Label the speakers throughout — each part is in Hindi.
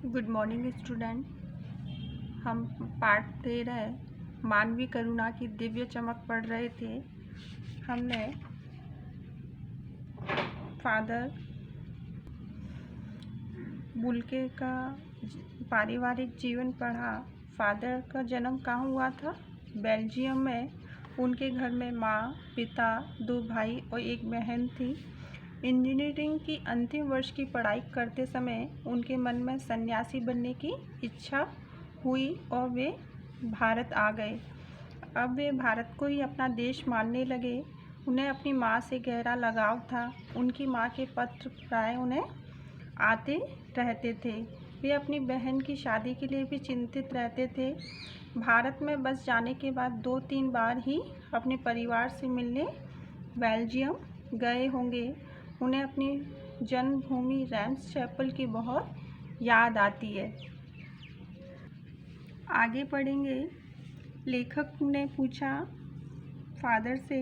Speaker 1: Good morning student. हम पाठ 13 मानवीय करुणा की दिव्य चमक पढ़ रहे थे। हमने फादर बुल्के का पारिवारिक जीवन पढ़ा। फादर का जन्म कहाँ हुआ था? बेल्जियम में। उनके घर में माँ, पिता, 2 भाई और 1 बहन थी। इंजीनियरिंग की अंतिम वर्ष की पढ़ाई करते समय उनके मन में सन्यासी बनने की इच्छा हुई और वे भारत आ गए। अब वे भारत को ही अपना देश मानने लगे। उन्हें अपनी माँ से गहरा लगाव था। उनकी माँ के पत्र प्राय उन्हें आते रहते थे। वे अपनी बहन की शादी के लिए भी चिंतित रहते थे। भारत में बस जाने के बाद 2-3 बार ही अपने परिवार से मिलने बेल्जियम गए होंगे। उन्हें अपनी जन्मभूमि रैम्स चैपल की बहुत याद आती है। आगे पढ़ेंगे। लेखक ने पूछा फादर से,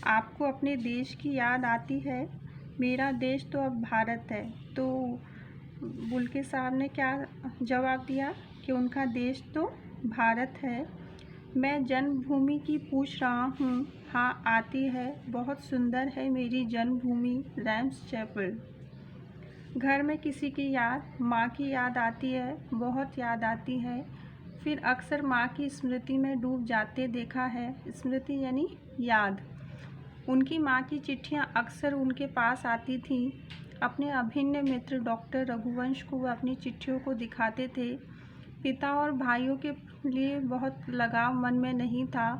Speaker 1: आपको अपने देश की याद आती है? मेरा देश तो अब भारत है। तो बुल्के साहब ने क्या जवाब दिया कि उनका देश तो भारत है। मैं जन्मभूमि की पूछ रहा हूँ। हाँ, आती है। बहुत सुंदर है मेरी जन्मभूमि रैम्स चैपल। घर में किसी की याद? माँ की याद आती है, बहुत याद आती है। फिर अक्सर माँ की स्मृति में डूब जाते देखा है। स्मृति यानी याद। उनकी माँ की चिट्ठियाँ अक्सर उनके पास आती थीं। अपने अभिन्न मित्र डॉक्टर रघुवंश को वह अपनी चिट्ठियों को दिखाते थे। पिता और भाइयों के लिए बहुत लगाव मन में नहीं था।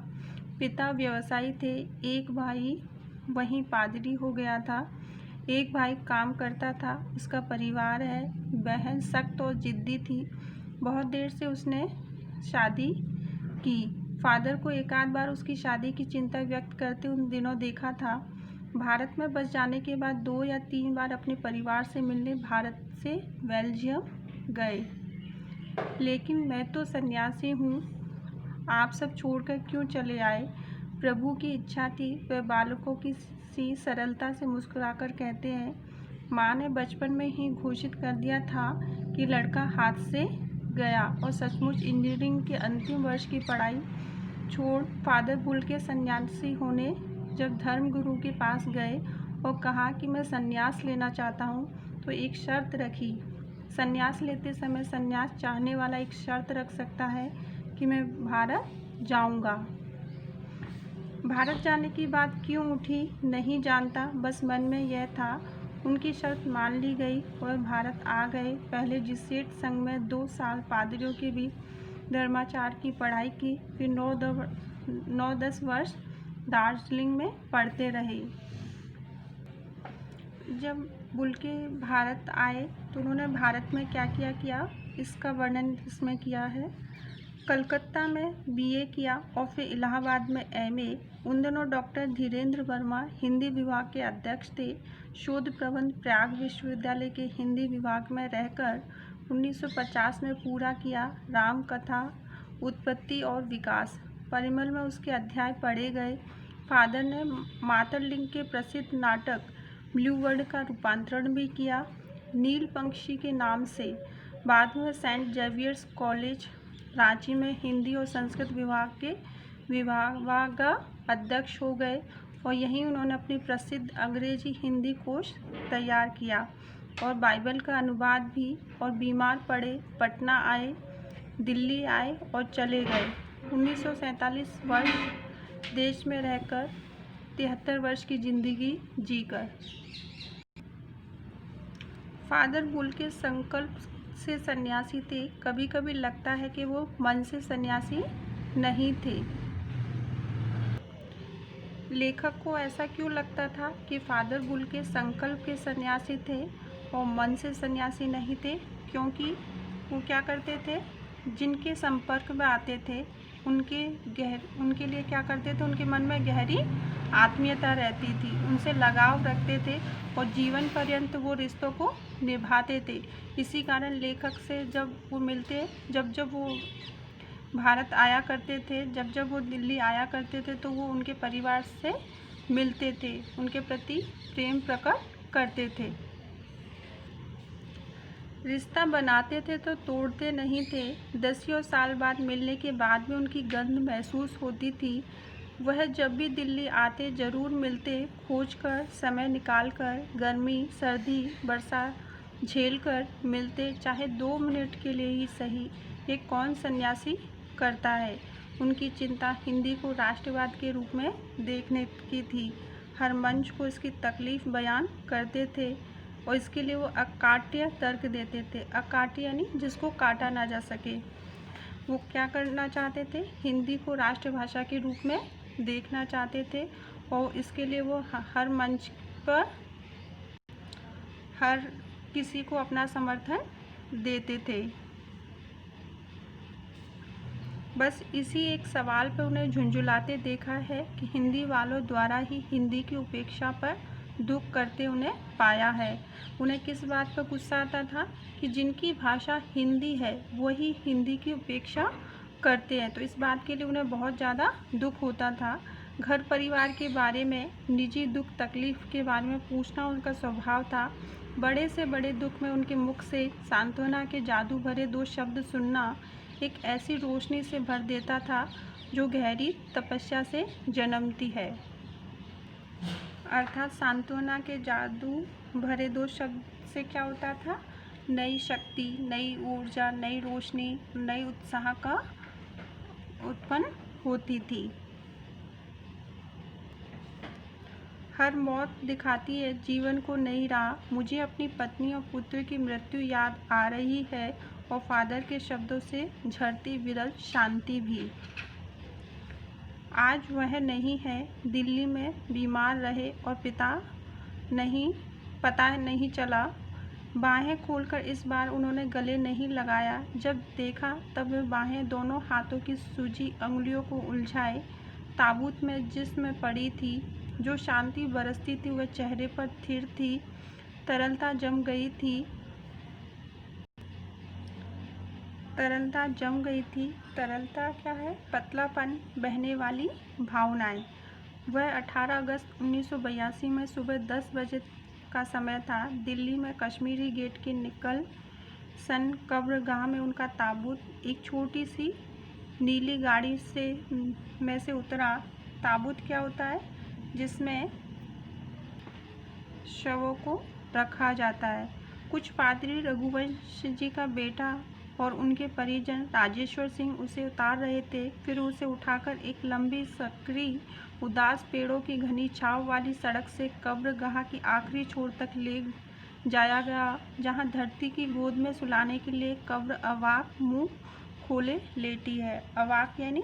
Speaker 1: पिता व्यवसायी थे। एक भाई वहीं पादरी हो गया था। एक भाई काम करता था। उसका परिवार है। बहन सख्त और जिद्दी थी। बहुत देर से उसने शादी की। फादर को एक आध बार उसकी शादी की चिंता व्यक्त करते उन दिनों देखा था। भारत में बस जाने के बाद 2 या 3 बार अपने परिवार से मिलने भारत से बेल्जियम गए। लेकिन मैं तो सन्यासी हूँ। आप सब छोड़कर क्यों चले आए? प्रभु की इच्छा थी। वह बालकों की सी सरलता से मुस्कुराकर कहते हैं। माँ ने बचपन में ही घोषित कर दिया था कि लड़का हाथ से गया और सचमुच इंजीनियरिंग के अंतिम वर्ष की पढ़ाई छोड़ फादर बुल्के सन्यासी होने जब धर्मगुरु के पास गए और कहा कि मैं सन्यास लेना चाहता हूँ, तो एक शर्त रखी। सन्यास लेते समय सन्यास चाहने वाला एक शर्त रख सकता है कि मैं भारत जाऊँगा। भारत जाने की बात क्यों उठी नहीं जानता, बस मन में यह था। उनकी शर्त मान ली गई और भारत आ गए। पहले जेsuit संघ में 2 साल पादरियों के बीच धर्माचार की पढ़ाई की। फिर 9-10 वर्ष दार्जिलिंग में पढ़ते रहे। जब बुल्के भारत आए तो उन्होंने भारत में क्या किया इसका वर्णन इसमें किया है। कलकत्ता में BA किया और फिर इलाहाबाद में MA। उन दिनों डॉक्टर धीरेन्द्र वर्मा हिंदी विभाग के अध्यक्ष थे। शोध प्रबंध प्रयाग विश्वविद्यालय के हिंदी विभाग में रहकर 1950 में पूरा किया। राम कथा, उत्पत्ति और विकास, परिमल में उसके अध्याय पढ़े गए। फादर ने मातरलिंग के प्रसिद्ध नाटक ब्लू वर्ल्ड का रूपांतरण भी किया नील पंक्षी के नाम से। बाद में सेंट जेवियर्स कॉलेज रांची में हिंदी और संस्कृत विभाग के विभागाध्यक्ष हो गए और यहीं उन्होंने अपनी प्रसिद्ध अंग्रेजी हिंदी कोश तैयार किया और बाइबल का अनुवाद भी। और बीमार पड़े, पटना आए, दिल्ली आए और चले गए। 1947 वर्ष देश में रहकर 73 वर्ष की जिंदगी जीकर। फादर बुल्के संकल्प से सन्यासी थे। कभी कभी लगता है कि वो मन से सन्यासी नहीं थे। लेखक को ऐसा क्यों लगता था कि फादर बुल्के संकल्प के सन्यासी थे और मन से सन्यासी नहीं थे? क्योंकि वो क्या करते थे, जिनके संपर्क में आते थे उनके लिए क्या करते थे, उनके मन में गहरी आत्मीयता रहती थी, उनसे लगाव रखते थे और जीवन पर्यंत वो रिश्तों को निभाते थे। इसी कारण लेखक से जब वो मिलते, जब वो भारत आया करते थे, जब वो दिल्ली आया करते थे, तो वो उनके परिवार से मिलते थे, उनके प्रति प्रेम प्रकट करते थे। रिश्ता बनाते थे तो तोड़ते नहीं थे। दसियों साल बाद मिलने के बाद भी उनकी गंध महसूस होती थी। वह जब भी दिल्ली आते ज़रूर मिलते, खोज कर, समय निकाल कर, गर्मी सर्दी वर्षा झेल कर मिलते, चाहे 2 मिनट के लिए ही सही। ये कौन सन्यासी करता है। उनकी चिंता हिंदी को राष्ट्रवाद के रूप में देखने की थी। हर मंच को इसकी तकलीफ बयान करते थे और इसके लिए वो अकाट्य तर्क देते थे। अकाट्य यानी जिसको काटा ना जा सके। वो क्या करना चाहते थे, हिंदी को राष्ट्रभाषा के रूप में देखना चाहते थे और इसके लिए वो हर मंच पर हर किसी को अपना समर्थन देते थे। बस इसी एक सवाल पर उन्हें झुंझुलाते देखा है कि हिंदी वालों द्वारा ही हिंदी की उपेक्षा पर दुख करते उन्हें पाया है। उन्हें किस बात पर गुस्सा आता था कि जिनकी भाषा हिंदी है वही हिंदी की उपेक्षा करते हैं, तो इस बात के लिए उन्हें बहुत ज़्यादा दुख होता था। घर परिवार के बारे में, निजी दुख तकलीफ़ के बारे में पूछना उनका स्वभाव था। बड़े से बड़े दुख में उनके मुख से सांत्वना के जादू भरे 2 शब्द सुनना एक ऐसी रोशनी से भर देता था जो गहरी तपस्या से जन्मती है। अर्थात सांत्वना के जादू भरे 2 शब्द से क्या होता था, नई शक्ति, नई ऊर्जा, नई रोशनी, नई उत्साह का उत्पन्न होती थी। हर मौत दिखाती है जीवन को नई राह। मुझे अपनी पत्नी और पुत्र की मृत्यु याद आ रही है और फादर के शब्दों से झरती विरल शांति भी। आज वह नहीं है, दिल्ली में बीमार रहे और पता नहीं चला। बाहें खोलकर इस बार उन्होंने गले नहीं लगाया। जब देखा तब वे बाहें दोनों हाथों की सूजी अंगुलियों को उलझाए ताबूत में जिस्म पड़ी थी। जो शांति बरसती थी वह चेहरे पर स्थिर थी। तरलता जम गई थी। तरलता क्या है, पतलापन, बहने वाली भावनाएं। वह 18 अगस्त 1982 में सुबह 10 बजे का समय था। दिल्ली में कश्मीरी गेट के निकल सन कब्रगाह में उनका ताबूत एक छोटी सी नीली गाड़ी में से उतरा। ताबूत क्या होता है, जिसमें शवों को रखा जाता है। कुछ पादरी रघुवंश जी का बेटा और उनके परिजन राजेश्वर सिंह उसे उतार रहे थे। फिर उसे उठाकर एक लंबी सकरी उदास पेड़ों की घनी छांव वाली सड़क से कब्रगाह की आखिरी छोर तक ले जाया गया, जहां धरती की गोद में सुलाने के लिए कब्र अवाक मुंह खोले लेटी है। अवाक यानी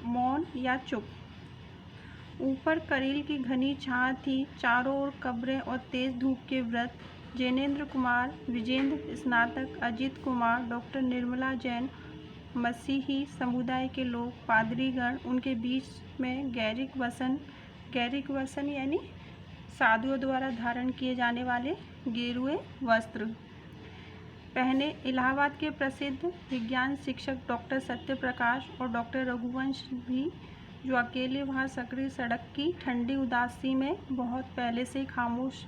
Speaker 1: मौन या चुप। ऊपर करील की घनी छां थी, चारों ओर कब्रें और तेज धूप के व्रत। जैनेन्द्र कुमार, विजेंद्र स्नातक, अजित कुमार, डॉक्टर निर्मला जैन, मसीही समुदाय के लोग, पादरीगण, उनके बीच में गैरिक वसन यानी साधुओं द्वारा धारण किए जाने वाले गेरुए वस्त्र पहने इलाहाबाद के प्रसिद्ध विज्ञान शिक्षक डॉक्टर सत्यप्रकाश और डॉक्टर रघुवंश भी, जो अकेले वहाँ सकरी सड़क की ठंडी उदासी में बहुत पहले से खामोश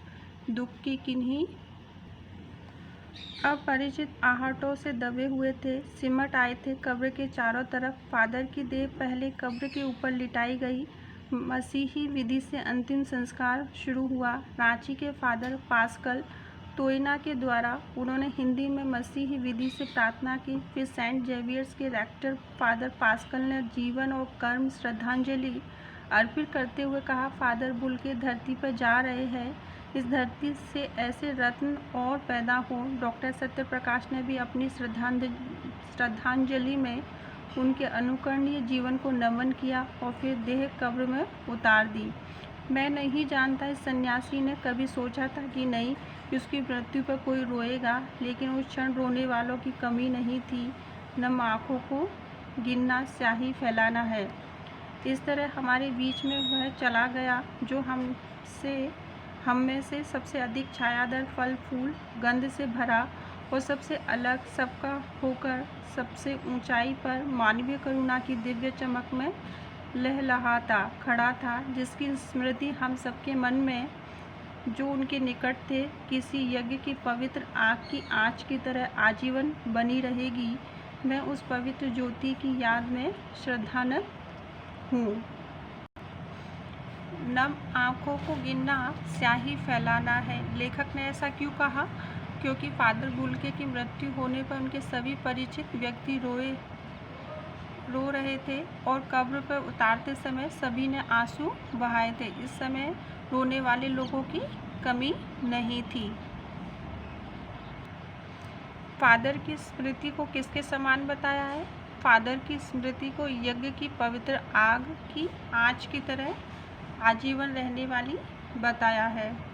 Speaker 1: दुख की किन्हीं अपरिचित आहटों से दबे हुए थे, सिमट आए थे कब्र के चारों तरफ। फादर की देह पहले कब्र के ऊपर लिटाई गई। मसीही विधि से अंतिम संस्कार शुरू हुआ। रांची के फादर पास्कल तोयना के द्वारा उन्होंने हिंदी में मसीही विधि से प्रार्थना की। फिर सेंट जेवियर्स के रेक्टर फादर पास्कल ने जीवन और कर्म श्रद्धांजलि अर्पित करते हुए कहा, फादर बुल के धरती पर जा रहे हैं, इस धरती से ऐसे रत्न और पैदा हो। डॉक्टर सत्यप्रकाश ने भी अपनी श्रद्धांजलि में उनके अनुकरणीय जीवन को नमन किया और फिर देह कब्र में उतार दी। मैं नहीं जानता इस सन्यासी ने कभी सोचा था कि नहीं कि उसकी मृत्यु पर कोई रोएगा, लेकिन उस क्षण रोने वालों की कमी नहीं थी। नम आँखों को गिनना स्याही फैलाना है। इस तरह हमारे बीच में वह चला गया जो हम में से सबसे अधिक छायादार, फल फूल गंध से भरा और सबसे अलग, सबका होकर सबसे ऊंचाई पर मानवीय करुणा की दिव्य चमक में लहलहाता खड़ा था, जिसकी स्मृति हम सबके मन में जो उनके निकट थे, किसी यज्ञ की पवित्र आग की आँच की तरह आजीवन बनी रहेगी। मैं उस पवित्र ज्योति की याद में श्रद्धानत हूँ। नम आँखों को गिनना स्याही फैलाना है। लेखक ने ऐसा क्यों कहा? क्योंकि फादर बुल्के की मृत्यु होने पर उनके सभी परिचित व्यक्ति रो रहे थे और कब्र पर उतारते समय सभी ने आंसू बहाए थे। इस समय रोने वाले लोगों की कमी नहीं थी। फादर की स्मृति को किसके समान बताया है? फादर की स्मृति को यज्ञ की पवित्र आग की आँच की तरह आजीवन रहने वाली बताया है।